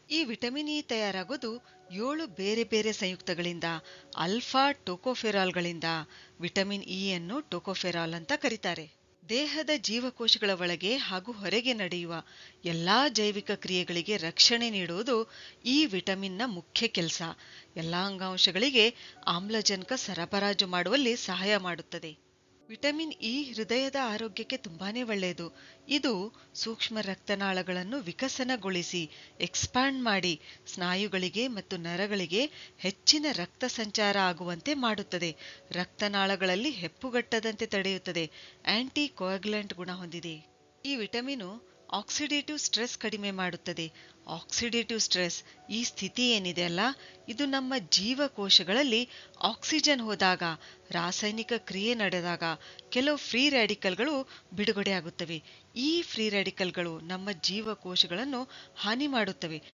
ಈ vitamin E ತಯಾರಾಗೋದು 7 ಬೇರೆ ಬೇರೆ ಸಂಯುಕ್ತಗಳಿಂದ. ಆಲ್ಫಾ ಟೋಕೋಫೆರಾಲ್ಗಳಿಂದ. ವಿಟಮಿನ್ ಇ ಅನ್ನು ಟೋಕೋಫೆರಾಲ್ ಅಂತ ಕರೀತಾರೆ. ದೇಹದ ಜೀವಕೋಶಗಳ ಒಳಗೆ ಹಾಗೂ ಹೊರಗೆ ನಡೆಯುವ ಎಲ್ಲಾ ಜೈವಿಕ ಕ್ರಿಯೆಗಳಿಗೆ ರಕ್ಷಣೆ ನೀಡುವುದು ಈ ವಿಟಮಿನ್ನ ಮುಖ್ಯ ಕೆಲಸ. ಎಲ್ಲಾ ಅಂಗಾಂಶಗಳಿಗೆ ಆಮ್ಲಜನಕ ಸರಬರಾಜು ಮಾಡುವಲ್ಲಿ ಸಹಾಯ ಮಾಡುತ್ತದೆ. ವಿಟಮಿನ್ ಇ ಹೃದಯದ ಆರೋಗ್ಯಕ್ಕೆ ತುಂಬಾನೇ ಒಳ್ಳೆಯದು. ಇದು ಸೂಕ್ಷ್ಮ ರಕ್ತನಾಳಗಳನ್ನು ವಿಕಸನಗೊಳಿಸಿ ಎಕ್ಸ್ಪ್ಯಾಂಡ್ ಮಾಡಿ ಸ್ನಾಯುಗಳಿಗೆ ಮತ್ತು ನರಗಳಿಗೆ ಹೆಚ್ಚಿನ ರಕ್ತ ಸಂಚಾರ ಆಗುವಂತೆ ಮಾಡುತ್ತದೆ. ರಕ್ತನಾಳಗಳಲ್ಲಿ ಹೆಪ್ಪುಗಟ್ಟದಂತೆ ತಡೆಯುತ್ತದೆ. ಆಂಟಿ ಕೋಯಾಗ್ಯುಲೆಂಟ್ ಗುಣ ಹೊಂದಿದೆ. ಈ ವಿಟಮಿನು ಆಕ್ಸಿಡೇಟಿವ್ ಸ್ಟ್ರೆಸ್ ಕಡಿಮೆ ಮಾಡುತ್ತದೆ. ಆಕ್ಸಿಡೇಟಿವ್ ಸ್ಟ್ರೆಸ್ ಈ ಸ್ಥಿತಿ ಏನಿದೆ ಅಲ್ಲ, ಇದು ನಮ್ಮ ಜೀವಕೋಶಗಳಲ್ಲಿ ಆಕ್ಸಿಜನ್ ಹೋದಾಗ, ರಾಸಾಯನಿಕ ಕ್ರಿಯೆ ನಡೆದಾಗ ಕೆಲವು ಫ್ರೀ ರ್ಯಾಡಿಕಲ್ಗಳು ಬಿಡುಗಡೆಯಾಗುತ್ತವೆ. ಈ ಫ್ರೀ ರ್ಯಾಡಿಕಲ್ಗಳು ನಮ್ಮ ಜೀವಕೋಶಗಳನ್ನು ಹಾನಿ ಮಾಡುತ್ತವೆ.